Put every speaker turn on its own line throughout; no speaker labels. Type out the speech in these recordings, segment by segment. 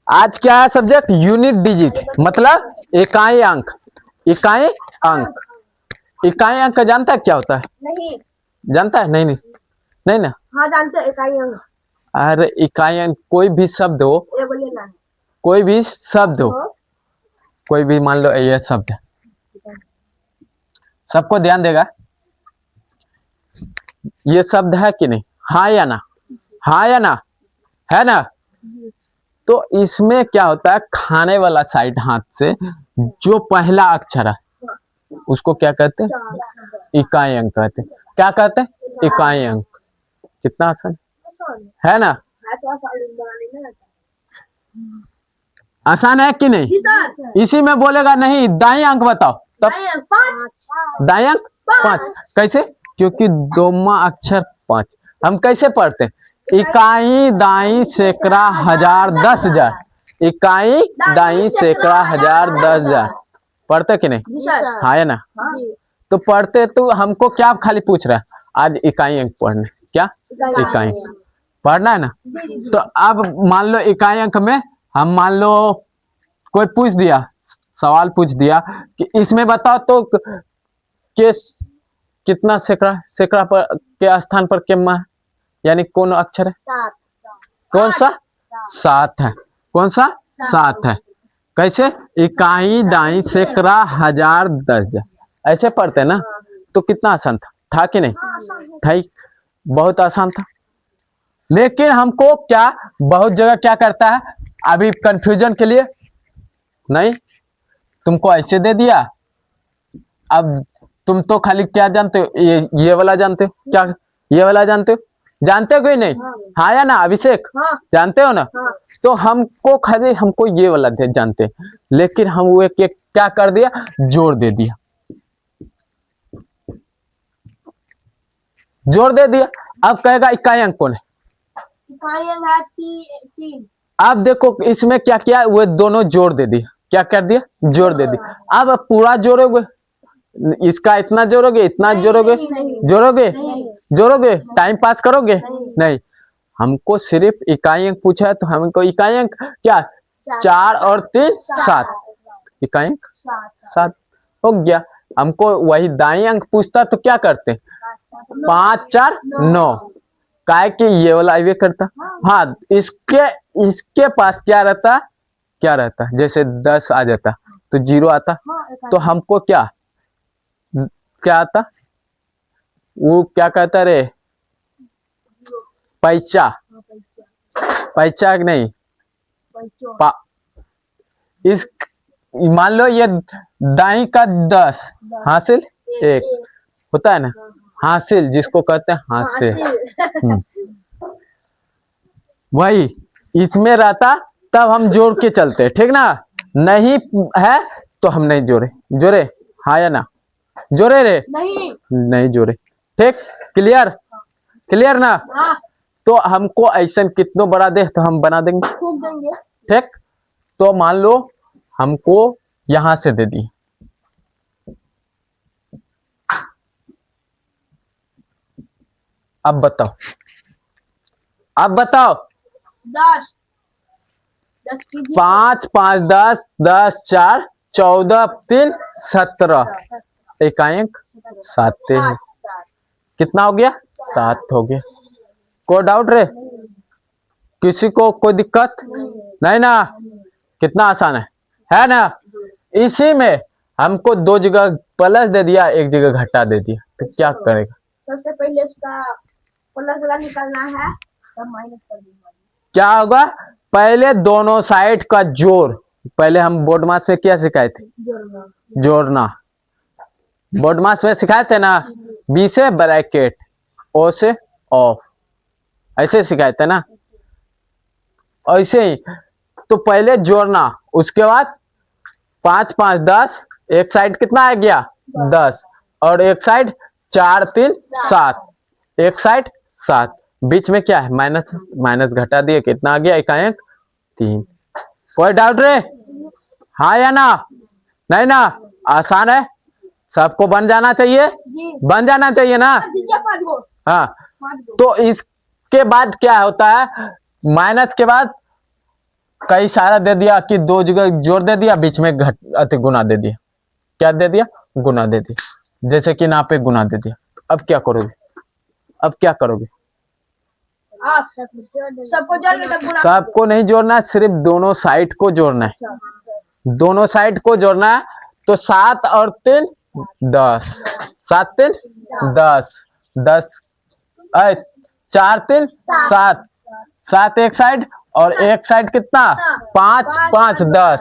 आज क्या है सब्जेक्ट? यूनिट डिजिट, मतलब इकाई अंक। इकाई अंक, इकाई अंक जानता है क्या होता है?
नहीं।
जानता है? नहीं नहीं नहीं ना।
हाँ जानते हैं इकाई अंक।
अरे इकाई अंक कोई भी शब्द हो,
ये बोलिए ना।
कोई भी शब्द हो, कोई भी मान लो ये शब्द है, सबको ध्यान देगा। ये शब्द है कि नहीं? हाँ या ना? हाँ या ना? है ना? तो इसमें क्या होता है, खाने वाला साइड हाथ से जो पहला अक्षर है उसको क्या कहते हैं? इकाई अंक कहते हैं। क्या कहते हैं? इकाई अंक। कितना आसान है ना? आसान है कि नहीं? इसी में बोलेगा नहीं दाई अंक बताओ, तब दाई अंक 5। कैसे? क्योंकि दोमा अक्षर 5। हम कैसे पढ़ते? इकाई दाई सैकड़ा हजार 10,000। इकाई दाई सैकड़ा हजार 10,000 पढ़ते कि नहीं? हाँ है ना? तो पढ़ते, तो हमको क्या खाली पूछ रहा है आज? इकाई अंक पढ़ना। क्या इकाई पढ़ना है ना? तो अब मान लो इकाई अंक में हम मान लो कोई पूछ दिया, सवाल पूछ दिया कि इसमें बताओ तो के कितना सैकड़ा, सैकड़ा पर के स्थान पर केम्मा है, यानी कौन अक्षर है?
7।
कौन सा? 7 है। कौन सा? 7 है। कैसे? इकाई दाई सैकड़ा हजार 10,000 ऐसे पढ़ते ना। तो कितना आसान था कि नहीं? था, बहुत आसान था। लेकिन हमको क्या बहुत जगह क्या करता है, अभी कंफ्यूजन के लिए नहीं, तुमको ऐसे दे दिया। अब तुम तो खाली क्या जानते हो, ये वाला जानते हो क्या? ये वाला जानते हो? जानते हो कोई नहीं? हाँ या ना अभिषेक? जानते हो ना? तो हमको खाली हमको ये वाला जानते हैं, लेकिन हम वो एक क्या कर दिया, जोड़ दे दिया, जोड़ दे दिया। अब कहेगा इकाई अंक कौन है?
इकाई अंक है 3।
अब देखो इसमें क्या किया, वो दोनों जोड़ दे दिया। क्या कर दिया? जोड़ दे दिया। अब पूरा जोड़ोगे, इसका इतना जोड़ोगे, इतना जोड़ोगे, जोड़ोगे, जोड़ोगे, टाइम पास करोगे नहीं। हमको सिर्फ इकाई अंक पूछा है, तो हमको इकाई अंक क्या? 4 और 3 7। इकाई अंक 7 हो गया। हमको वही दाई अंक पूछता तो क्या करते? 5 4 9। काय कि ये वाला ये करता। हाँ, इसके पास क्या रहता? क्या रहता? जैसे 10 आ जाता तो 0 आता, तो हमको क्या क्या आता? वो क्या कहता रे? पैसा। पैसा नहीं, इस मान लो ये दाई का 10 हासिल 1 होता है ना, हासिल जिसको कहते हैं हासिल। वही इसमें रहता, तब हम जोड़ के चलते, ठीक ना? नहीं है तो हम नहीं जोड़े। जोड़े हाँ या ना? जोड़े रे? नहीं जोड़े। ठीक, क्लियर? क्लियर ना? तो हमको ऐसा कितनों बड़ा दे तो हम बना देंगे। ठीक, तो मान लो हमको यहां से दे दी, अब बताओ, अब बताओ।
10
5 5 10 10 4 14 3 17। इकाई अंक 7 है। कितना हो गया? 7 हो गया। कोई डाउट रे? किसी को कोई दिक्कत नहीं ना? कितना आसान है ना? इसी में हमको 2 जगह प्लस दे दिया, 1 जगह घटा दे दिया, तो क्या करेगा?
सबसे पहले उसका प्लस वाला निकालना है, तब माइनस कर दूंगा।
क्या होगा? पहले दोनों साइड का जोड़। पहले हम बोर्ड मास में क्या सिखाए थे? जोड़ना। बोर्ड मास में सिखाए थे ना, बी से ब्रैकेट, ओ से ऑफ, ऐसे सिखाए थे ना। ऐसे ही तो पहले जोड़ना, उसके बाद 5 5 10, एक साइड कितना आ गया? 10, और एक साइड 4 3 7, एक साइड 7, बीच में क्या है? माइनस, माइनस घटा दिए, कितना आ गया? इकाई अंक 3। कोई डाउट रे? हाँ या ना? नहीं ना? आसान है, सबको बन जाना चाहिए, बन जाना चाहिए ना? हाँ, तो इसके बाद क्या होता है, माइनस के बाद कई सारा दे दिया कि दो जगह जोड़ दे दिया, बीच में घट अति गुना दे दिया। क्या दे दिया? गुना दे दिया। जैसे कि यहाँ पे गुना दे दिया। अब क्या करोगे? अब क्या करोगे?
आप सबको जोड़ के गुना।
सबको नहीं जोड़ना है, सिर्फ दोनों साइड को जोड़ना है। दोनों साइड को जोड़ना है। तो 7 और 3 10, 7 3 10, 10 4 3 7, 7 एक साइड और एक साइड कितना? 5 5 10।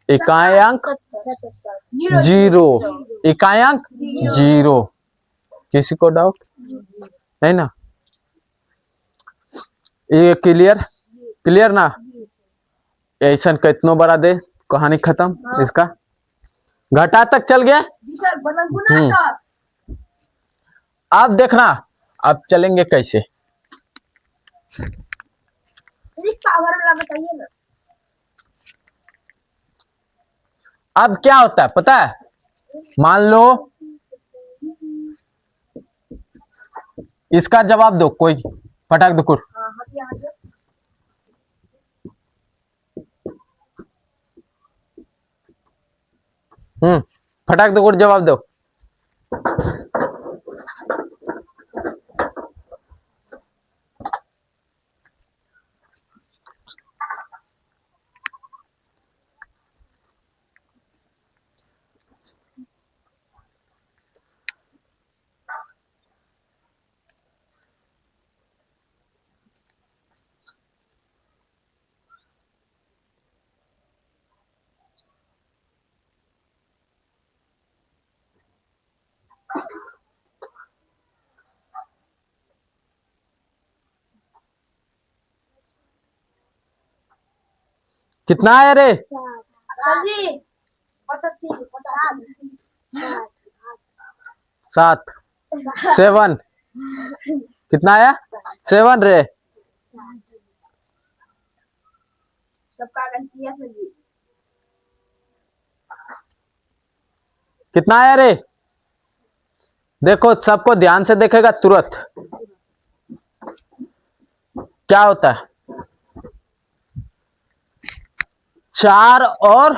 इकाई अंक 0, इकाई अंक 0। किसी को डाउट नहीं ना? ये क्लियर? क्लियर ना? ऐसा कितनों बड़ा दे, कहानी खत्म। इसका घटा तक चल गया।
जी सर, बना गुना तो
अब देखना, अब चलेंगे कैसे।
पावर वाला बताइए ना।
अब क्या होता है पता है? मान लो इसका जवाब दो, कोई फटाक दुकुर। फटाक दुकुर जवाब दो। कितना है रे?
सर जी, पता
7 7। कितना आया? 7 रे।
सबका गलती है सर जी।
कितना आया रे? देखो, सबको ध्यान से देखेगा तुरंत। क्या होता है? 4 और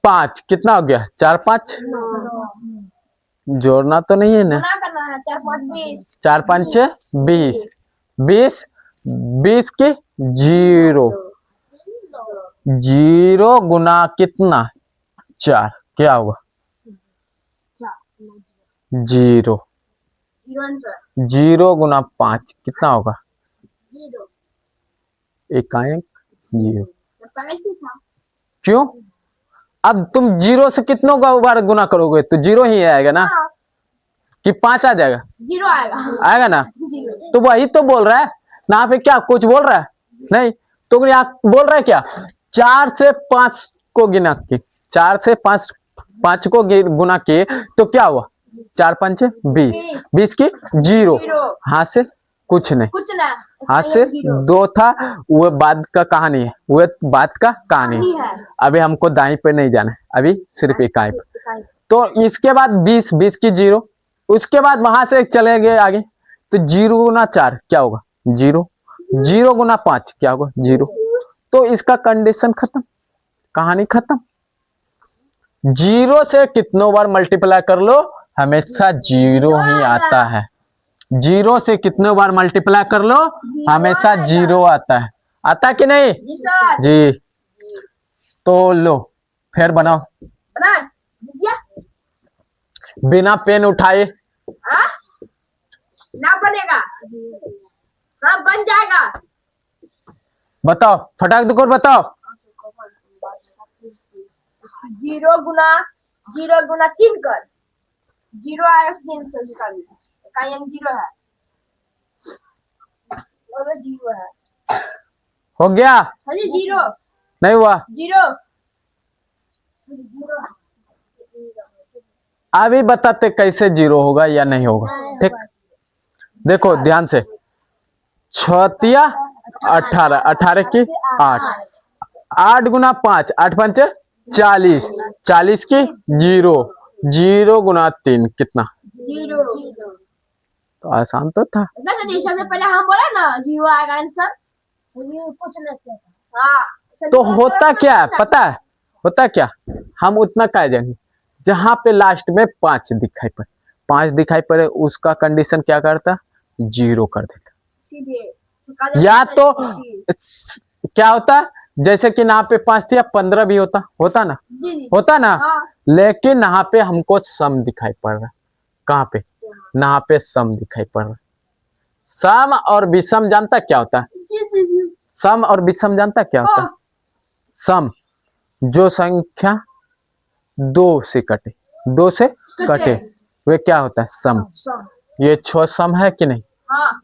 5 कितना हो गया? 4 5। जोड़ना तो नहीं है ना?
गुना करना है 4 5 20।
4 5 20, 20 20 की 0, 0 गुना कितना? 4। क्या होगा? 0। 0 गुना 5 कितना होगा?
0।
इकाई अंक 0।
था।
क्यों? अब तुम 0 से कितनों का बार गुना करोगे तो 0 ही आएगा ना? कि 5 आ जाएगा?
0 आएगा।
आएगा ना?
0।
तो वही तो बोल रहा है ना। पे क्या कुछ बोल रहा है? नहीं तो यहाँ बोल रहा है क्या? 4 से 5 को गिना के, 4 से 5 5 को गुना किए तो क्या हुआ? 4 5 20, 20 की 0। हाथ से कुछ नहीं,
कुछ ना,
हाथ से 2 था। वो बाद का कहानी है, वो बात का कहानी है। अभी हमको दाई पे नहीं जाना है, अभी सिर्फ इकाई पे। तो इसके बाद 20 20 की 0, उसके बाद वहां से चले गए आगे तो 0 गुना 4 क्या होगा? 0। 0 गुना 5 क्या होगा? 0। तो इसका कंडीशन खत्म, कहानी खत्म। 0 से कितनों बार मल्टीप्लाई कर लो हमेशा 0 ही आता है। 0 से कितने बार मल्टीप्लाई कर लो हमेशा 0 आता है। आता कि नहीं?
जी सर।
जी। तो लो फिर बनाओ।
बना दिया?
बिना पेन उठाए।
हाँ? ना बनेगा। हाँ बन जाएगा।
बताओ फटाक दुकोर बताओ।
0 गुना 3 कर 0 आएगा 3 से इसका भी का 0 है और 0 है।
हो गया?
हाँ जी 0
नहीं हुआ?
0
अभी बताते कैसे 0 होगा या नहीं होगा। ठीक, देखो ध्यान से। 6 18, 18 की 8, 8 गुना 5, 8 5 40, 40 की 0, 0 गुना 3 कितना?
0।
तो आसान तो था।
सबसे पहले हम बोला ना 0 आएगा आंसर। हाँ
तो होता क्या है पता है, होता क्या, हम उतना कह जाएंगे जहां पे लास्ट में 5 दिखाई पड़े, 5 दिखाई पड़े उसका कंडीशन क्या करता, 0 कर देता।
सीधे
या तो क्या होता, जैसे कि यहाँ पे 5 थी, 15 भी होता ना,
जी जी
होता ना।
हाँ
लेकिन यहाँ पे हमको सम दिखाई पड़ रहा है, कहाँ पे, यहाँ पे सम दिखाई पड़ रहा है। सम और विषम जानता क्या होता है,
जी जी जी
सम और विषम जानता क्या होता है। सम जो संख्या 2 से कटे, 2 से कटे वे क्या होता है, सम।
सम
ये 6 सम है कि नहीं
हाँ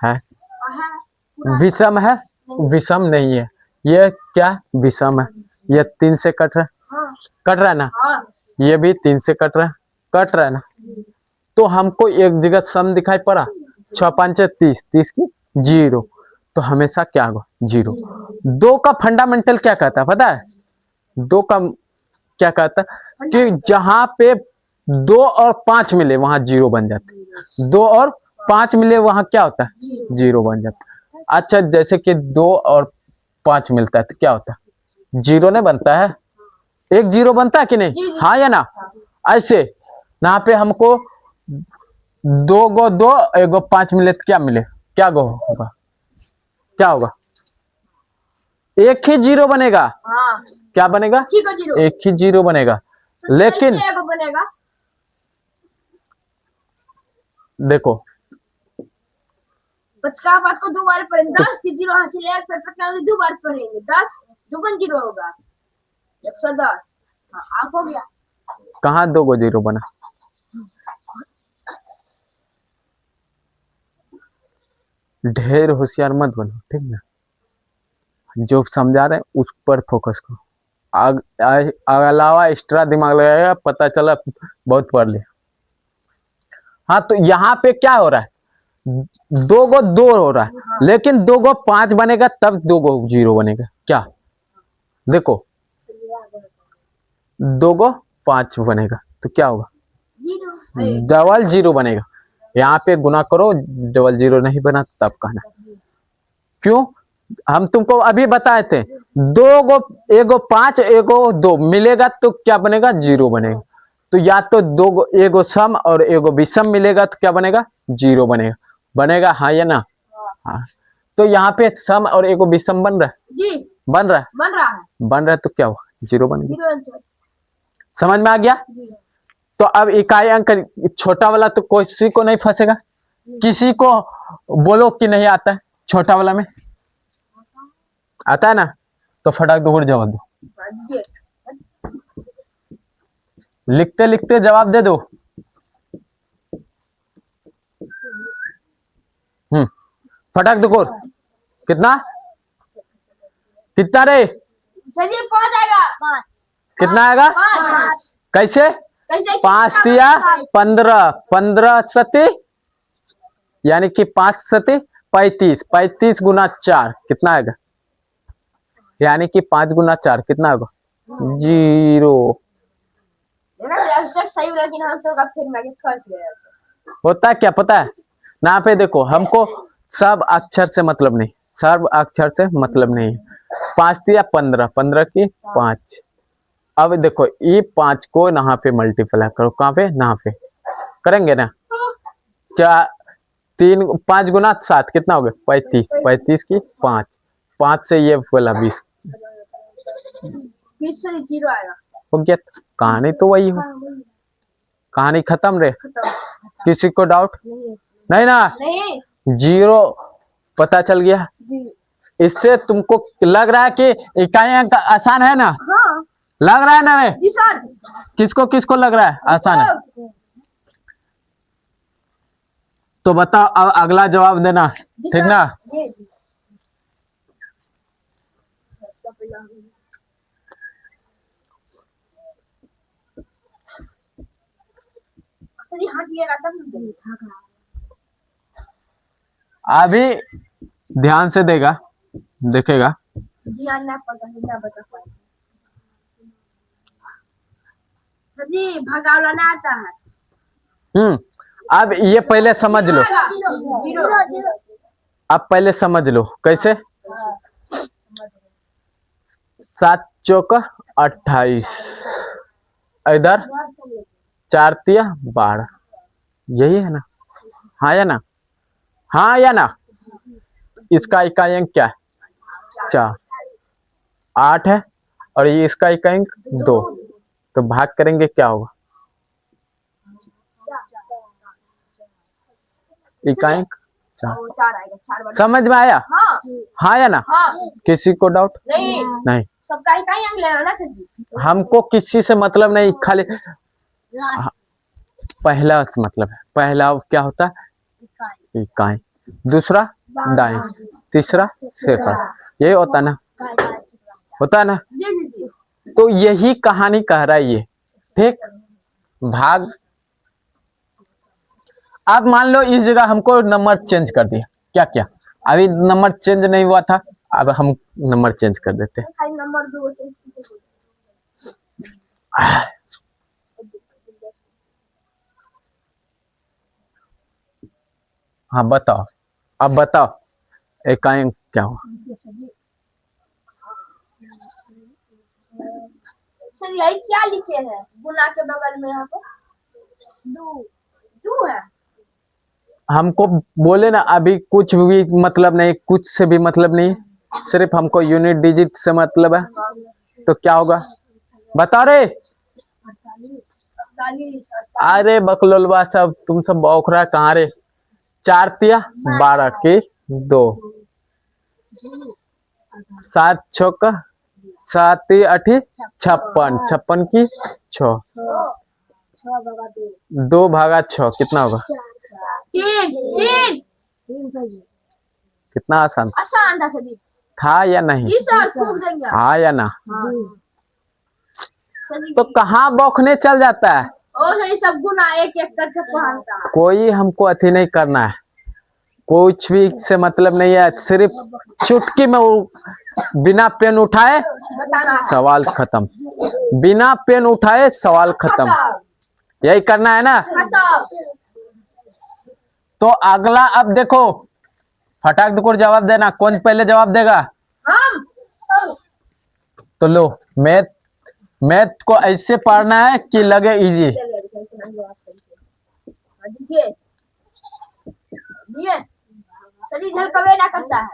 है,
है
विषम है, विषम नहीं है, ये क्या विषम है। ये 3 से कट रहा है,
हाँ
कट रहा है ना,
हाँ
ये भी 3 से कट रहा है ना। तो हमको एक जगह सम दिखाई पड़ा, 6 5 30, 30 की 0, तो हमेशा क्या होगा 0। 2 का फंडामेंटल क्या कहता है पता है, 2 का क्या कहता है कि जहां पे 2 और 5 मिले वहां 0 बन जाता है, 2 और 5 मिले वहां क्या होता है 0 बन जाता है। अच्छा जैसे कि 2 और 5 मिलता है तो क्या होता है, 0 नहीं बनता है, एक 0 बनता है कि नहीं, हाँ या ना। ऐसे यहाँ पे हमको 2 गो 2 एगो 5 मिले तो क्या मिले, क्या गो होगा, क्या होगा, एक ही 0 बनेगा,
हाँ
क्या बनेगा,
ठीक है 0
एक ही 0 बनेगा। लेकिन
कैसे एगो बनेगा,
देखो
5 का 5 को 2 बार पढ़ेंगे, 10 की 0 हासिल है, फिर 5 में 2 बार पढ़ेंगे, 10 2 0 होगा 110। हाँ आप हो गया,
कहाँ 2 गो 0 बना, ढेर होशियार मत बनो, ठीक ना, जो समझा रहे हैं उस पर फोकस करो। अलावा एक्स्ट्रा दिमाग लगाएगा पता चला बहुत पढ़ लिया। हाँ तो यहाँ पे क्या हो रहा है, 2 गो 2 हो रहा है, लेकिन 2 गो 5 बनेगा तब 2 गो 0 बनेगा, क्या देखो 2 गो 5 बनेगा तो क्या होगा,
0
डबल 0 बनेगा। यहाँ पे गुना करो, डबल 0 नहीं बना तब कहना, क्यों, हम तुमको अभी बताए थे 2 गो, एगो 5 एगो 2 मिलेगा तो क्या बनेगा 0 बनेगा। तो या तो 2 गो एगो सम और एगो विषम मिलेगा तो क्या बनेगा 0 बनेगा, हाँ या ना, हाँ। तो यहाँ पे सम और एगो विषम बन रहा है,
जी
बन रहा है,
बन रहा है
तो क्या हुआ 0 बन गया,
0 आंसर
समझ में आ गया। तो अब इकाई अंक छोटा वाला तो किसी को नहीं फंसेगा, किसी को बोलो कि नहीं आता है छोटा वाला में, आता है ना, तो फटाक दूर जवाब दो, लिखते लिखते जवाब दे दो। फटाक दुकोर, कितना कितना रे,
चलिए 5 आएगा, 5
कितना आएगा,
5
कैसे,
कैसे
5 तिया 15, 15 सती यानी कि 5 सती 35, 35 गुना 4 कितना आएगा, यानी कि 5 गुना 4 कितना होगा 0।
सही, लेकिन हम सबका फिर मैं फंस गया।
होता क्या पता है, ना पे देखो हमको सब अक्षर से मतलब नहीं, सब अक्षर से मतलब नहीं, 5 तिया 15, 15 की 5। अब देखो ये 5 को यहाँ पे मल्टीप्लाई करो, कहाँ पे, यहाँ पे करेंगे ना, क्या 3 5 गुना 7 कितना हो गया 35, 35 की 5, 5 से ये बोला 20
फिर से 0 आएगा,
हो गया। कहानी तो वही हो, कहानी खत्म रे, किसी को डाउट नहीं ना,
नहीं
0 पता चल गया। इससे तुमको लग रहा है कि इकाई अंक आसान है ना,
हाँ
लग रहा है ना रे,
जी सर,
किसको किसको लग रहा है आसान है, तो बताओ अब अगला जवाब देना, ठीक ना। अभी ध्यान से देगा, देखेगा,
ध्यान ना पता ना बता पाए जी, भगावला ना आता है।
अब ये पहले समझ लो,
0
अब पहले समझ लो कैसे, 7 चौका 28, इधर 4 तिया 12, यही है ना? हाँ या ना? हाँ या ना? इसका इकाई अंक क्या है? 4, 8 है, और ये इसका इकाई अंक 2, तो भाग करेंगे क्या होगा? इकाई अंक 4।
4 आएगा, 4 बड़ा।
समझ में आया?
हाँ
हाँ या ना?
हाँ
किसी को डाउट?
नहीं,
नहीं,
सबका इकाई अंक लेना ना चाहिए।
हमको किसी से मतलब नहीं, खाली पहला से मतलब है। पहला क्या होता है? इकाई। दूसरा दाएं, तीसरा सेफर, यही होता है ना? होता है ना?
जी जी जी।
तो यही कहानी कह रहा है ये, ठीक? भाग। अब मान लो इस जगह हमको नंबर चेंज कर दिया, क्या क्या? अभी नंबर चेंज नहीं हुआ था, अब हम नंबर चेंज कर देते हैं।
खाली नंबर 2 चेंज कीजिए।
हाँ बताओ, अब बताओ इकाई अंक क्या हुआ?
सर यही क्या लिखे हैं गुना के बगल में? यहाँ पर दो है।
हमको बोले ना अभी कुछ भी मतलब नहीं, कुछ से भी मतलब नहीं, सिर्फ हमको यूनिट डिजिट से मतलब है। तो क्या होगा बता रे?
48।
अरे बकलोलवा सब, तुम सब बौखरा कहाँ रे? 4 तिया 12 की 2, 7 चौका 7 8 56, 56 की 6, 2 भागा 6 कितना होगा?
3
कितना आसान
आसान था सर।
था या नहीं?
जी सर, फूक देंगे।
हाँ या ना?
सर जी।
तो कहाँ बौखने चल जाता है?
ओ सही, सब गुना एक एक करके पढ़ता है।
कोई हमको अथी नहीं करना है, कुछ भी से मतलब नहीं है, सिर्फ चुटकी में वो बिना पेन उठाए
बताना है।
सवाल खत्म, बिना पेन उठाए सवाल खत्म, यही करना है ना?
खत्म।
तो अगला अब देखो, फटाक दुकुर जवाब देना। कौन पहले जवाब देगा?
हम
तो लो, मैथ को ऐसे पढ़ना है कि लगे इजी।
देखिए ये सदी जल कभी ना करता है।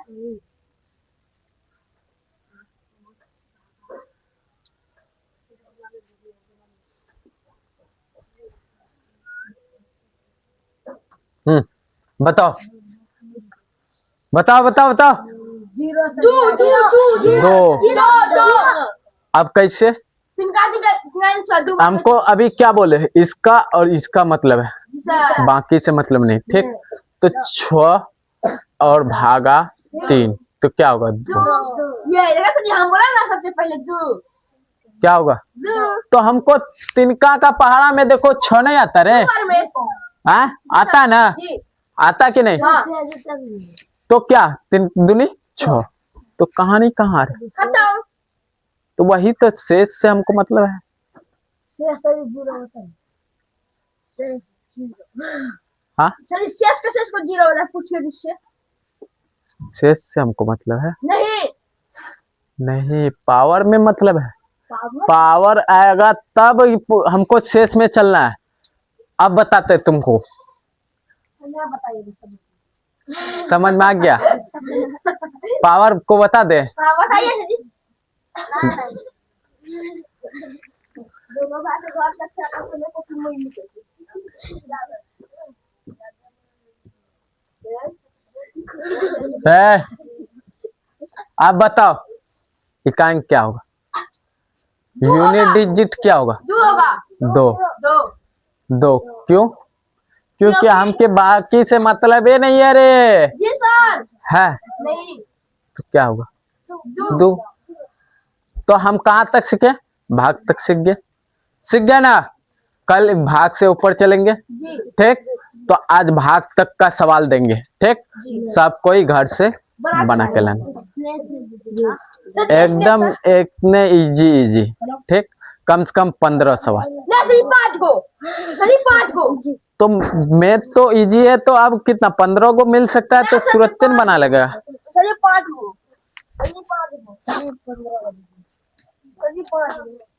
बताओ बताओ बताओ बताओ।
0 से 2
अब कैसे? हमको अभी क्या बोले, इसका और इसका मतलब है, बाकी से मतलब नहीं, ठीक? तो 6 और भागा 3, तो क्या होगा? 2।
ये हम बोला ना सबसे पहले 2।
क्या होगा? तो हमको तिनका का पहाड़ा में देखो 6 नहीं आता रे? हाँ आता है ना? आता कि नहीं? तो क्या 3 दूनी 6, तो कहानी कहाँ है?
खत्म।
तो वही तो शेष से हमको मतलब है। हाँ
शेष का शेष को 0 वाला पूछिए जिससे।
शेष से हमको मतलब है
नहीं,
नहीं, पावर में मतलब है। पावर आएगा तब हमको शेष में चलना है। अब बताते तुमको, समझ में आ गया? पावर को बता दे।
बताइए जी। दोनों बात घर तक चला तो ले को फिर मैं
है। अब बताओ इकाई अंक क्या होगा? यूनिट डिजिट क्या होगा?
2 होगा।
2 2 क्यों? क्योंकि हमके बाकी से मतलब ही नहीं है रे।
जी सर।
है
नहीं,
तो क्या होगा?
2
2। तो हम कहाँ तक सीखे? भाग तक सीख गए ना? कल भाग से ऊपर चलेंगे,
जी
ठीक? तो आज भाग तक का सवाल देंगे, ठीक? सब कोई घर से बना के लाना, एकदम एक ने इजी, ठीक? कम से कम 15 सवाल।
नहीं, 5 को
तो मैथ तो इजी है, तो अब कितना 15 को मिल सकता है, तो तुरंत बना लगेगा।
चलिए 5 को तो जी 5